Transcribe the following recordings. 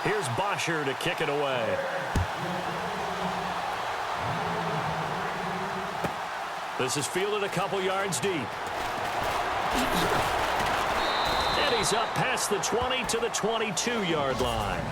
Here's Bosher to kick it away. This is fielded a couple yards deep. And he's up past the 20 to the 22-yard line.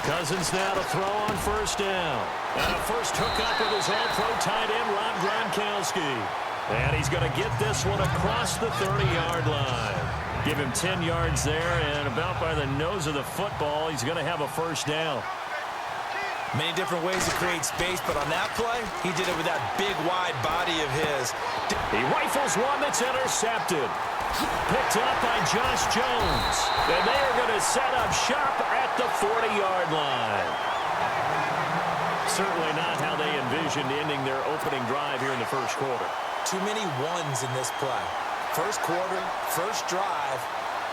Cousins now to throw on first down. And a first hookup with his all-pro tight end, Rob Gronkowski. And he's going to get this one across the 30-yard line. Give him 10 yards there, and about by the nose of the football, he's going to have a first down. Many different ways to create space, but on that play, he did it with that big, wide body of his. He rifles one that's intercepted. Picked up by Josh Jones. And they are going to set up shop at the 40-yard line. Certainly not how they envisioned ending their opening drive here in the first quarter. Too many ones in this play. First quarter, first drive,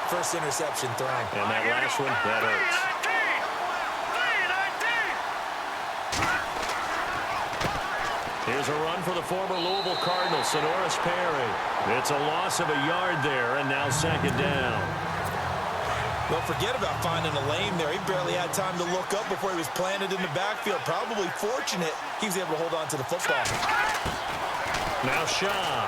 first interception thrown. And that last one, that hurts. Here's a run for the former Louisville Cardinal, Sonoris Perry. It's a loss of a yard there, and now second down. Don't forget about finding a lane there. He barely had time to look up before he was planted in the backfield. Probably fortunate he was able to hold on to the football. Now Shaw.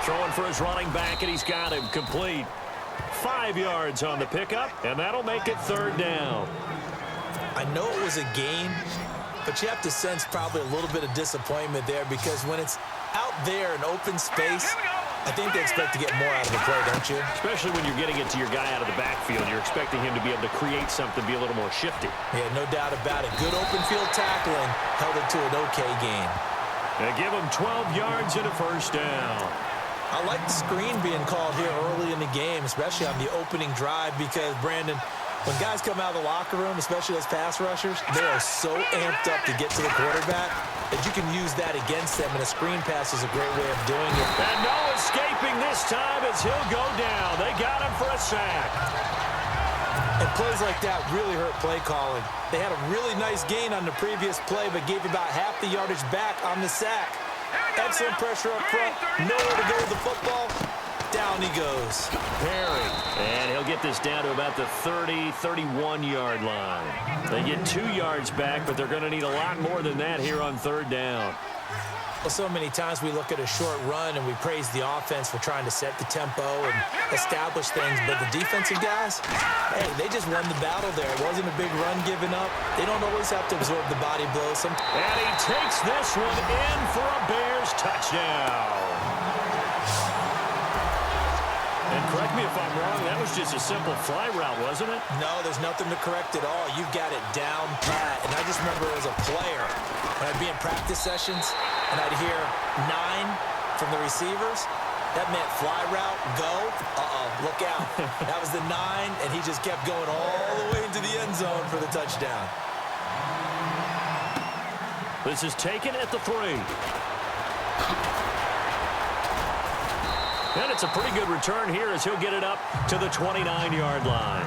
Throwing for his running back, and he's got him complete. 5 yards on the pickup, and that'll make it third down. I know it was a gain, but you have to sense probably a little bit of disappointment there because when it's out there in open space, I think they expect to get more out of the play, don't you? Especially when you're getting it to your guy out of the backfield. You're expecting him to be able to create something, be a little more shifty. Yeah, no doubt about it. Good open field tackling held it to an okay gain. They give him 12 yards and a first down. I like the screen being called here early in the game, especially on the opening drive because, Brandon, when guys come out of the locker room, especially those pass rushers, they are so amped up to get to the quarterback that you can use that against them, and a screen pass is a great way of doing it. And no escaping this time as he'll go down. They got him for a sack. And plays like that really hurt play calling. They had a really nice gain on the previous play, but gave about half the yardage back on the sack. Excellent pressure up front. Nowhere to go with the football. Down he goes. Perry. And he'll get this down to about the 30, 31-yard line. They get 2 yards back, but they're going to need a lot more than that here on third down. Well, so many times we look at a short run and we praise the offense for trying to set the tempo and establish things, but the defensive guys, hey, they just won the battle there. It wasn't a big run given up. They don't always have to absorb the body blows. And he takes this one in for a Bears touchdown. And correct me if I'm wrong, that was just a simple fly route, wasn't it? No, there's nothing to correct at all. You've got it down pat. And I just remember as a player, when I'd be in practice sessions and I'd hear 9 from the receivers, that meant fly route, go, look out. That was the 9, and he just kept going all the way into the end zone for the touchdown. This is taken at the 3. And it's a pretty good return here as he'll get it up to the 29-yard line.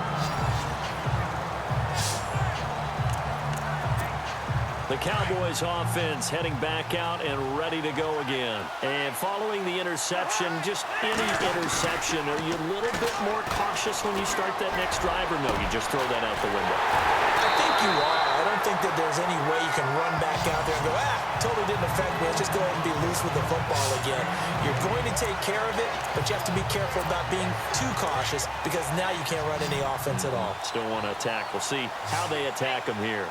The Cowboys offense heading back out and ready to go again. And following the interception, just any interception, are you a little bit more cautious when you start that next drive, or no, you just throw that out the window? I think you are. I don't think that there's any way you can run back out there and go, totally didn't affect me. Let's just go ahead and be loose with the football again. You're going to take care of it, but you have to be careful about being too cautious because now you can't run any offense at all. Still want to attack. We'll see how they attack him here.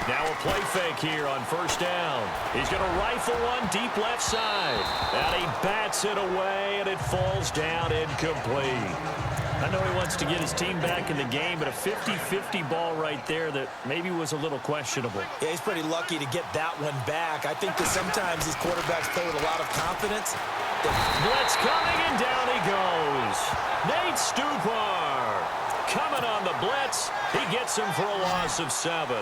Now a play fake here on first down. He's going to rifle one deep left side. And he bats it away, and it falls down incomplete. I know he wants to get his team back in the game, but a 50-50 ball right there that maybe was a little questionable. Yeah, he's pretty lucky to get that one back. I think that sometimes these quarterbacks play with a lot of confidence. Blitz coming, and down he goes. Nate Stupar coming on the blitz. He gets him for a loss of 7.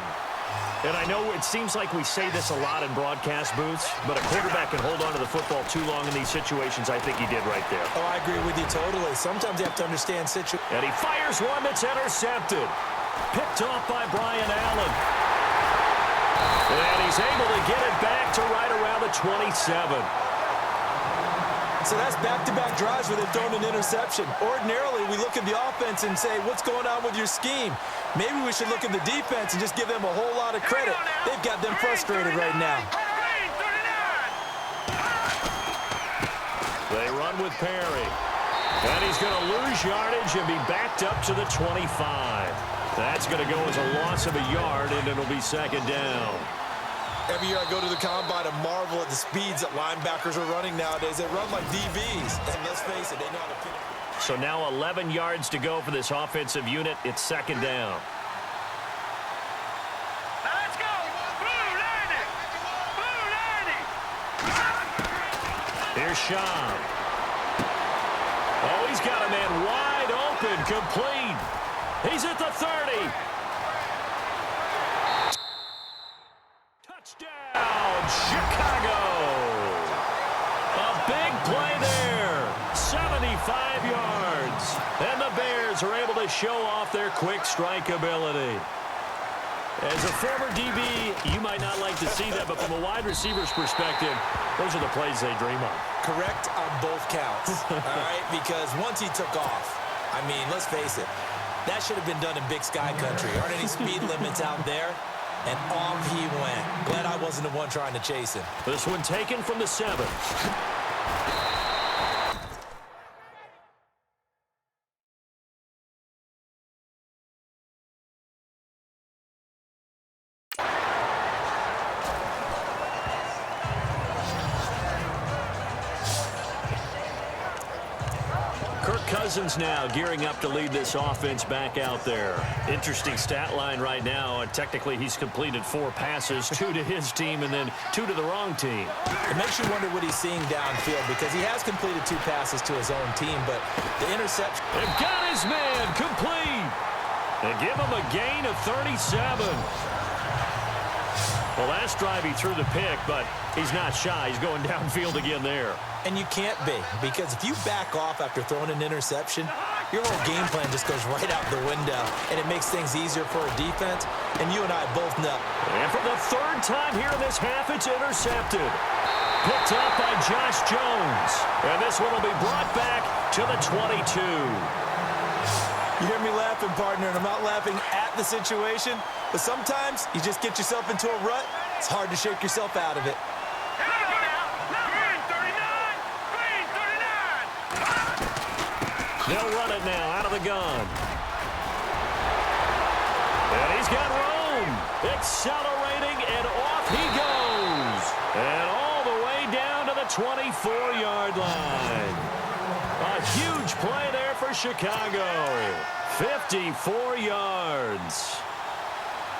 And I know it seems like we say this a lot in broadcast booths, but a quarterback can hold on to the football too long in these situations. I think he did right there. Oh, I agree with you totally. Sometimes you have to understand situations. And he fires one that's intercepted. Picked off by Brian Allen. And he's able to get it back to right around the 27. So that's back-to-back drives where they've thrown an interception. Ordinarily, we look at the offense and say, what's going on with your scheme? Maybe we should look at the defense and just give them a whole lot of credit. They've got them frustrated right now. They run with Perry. And he's going to lose yardage and be backed up to the 25. That's going to go as a loss of a yard, and it'll be second down. Every year I go to the combine and marvel at the speeds that linebackers are running nowadays. They run like DBs. And let's face it, they know how to finish. So now 11 yards to go for this offensive unit. It's second down. Now let's go. Blue landing. Blue landing. Here's Sean. Oh, he's got a man wide open, complete. He's at the 30. Touchdown, Chicago. A big play there. 75 yards. And the Bears are able to show off their quick strike ability. As a former DB, you might not like to see that, but from a wide receiver's perspective, those are the plays they dream of. Correct on both counts, all right? Because once he took off, I mean, let's face it, that should have been done in Big Sky Country. Aren't any speed limits out there? And off he went. Glad I wasn't the one trying to chase him. This one taken from the 7. Cousins now gearing up to lead this offense back out there. Interesting stat line right now. Technically, he's completed 4 passes, 2 to his team and then 2 to the wrong team. It makes you wonder what he's seeing downfield because he has completed 2 passes to his own team, but the interception. They've got his man complete. They give him a gain of 37. Well, last drive he threw the pick, but he's not shy. He's going downfield again there. And you can't be, because if you back off after throwing an interception, your whole game plan just goes right out the window, and it makes things easier for a defense, and you and I both know. And for the 3rd time here in this half, it's intercepted. Picked up by Josh Jones. And this one will be brought back to the 22. You hear me laughing, partner, and I'm not laughing at the situation, but sometimes you just get yourself into a rut. It's hard to shake yourself out of it. They'll run it now out of the gun. And he's got room. Accelerating, and off he goes. And all the way down to the 24-yard line. A huge play there for Chicago. 54 yards.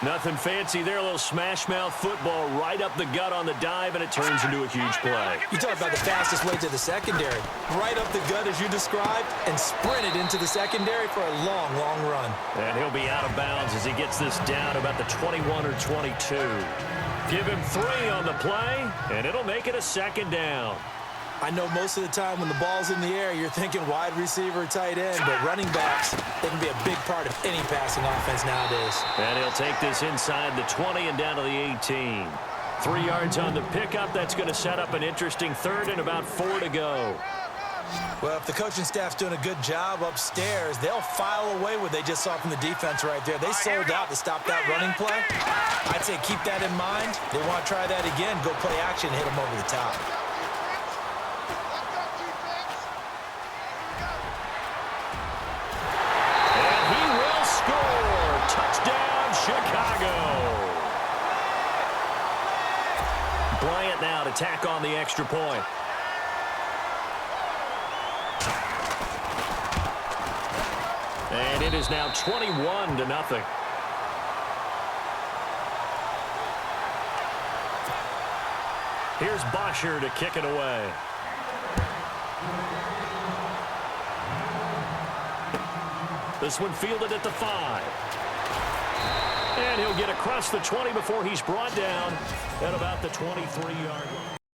Nothing fancy there. A little smash-mouth football right up the gut on the dive, and it turns into a huge play. You talk about the fastest way to the secondary. Right up the gut, as you described, and sprinted into the secondary for a long, long run. And he'll be out of bounds as he gets this down about the 21 or 22. Give him 3 on the play, and it'll make it a second down. I know most of the time when the ball's in the air, you're thinking wide receiver, tight end, but running backs, they can be a big part of any passing offense nowadays. And he'll take this inside the 20 and down to the 18. 3 yards on the pickup. That's going to set up an interesting 3rd and about 4 to go. Well, if the coaching staff's doing a good job upstairs, they'll file away what they just saw from the defense right there. They sold out to stop that running play. I'd say keep that in mind. They want to try that again, go play action, hit them over the top. Chicago. Bryant now to tack on the extra point. And it is now 21-0. Here's Bosher to kick it away. This one fielded at the 5. And he'll get across the 20 before he's brought down at about the 23-yard line.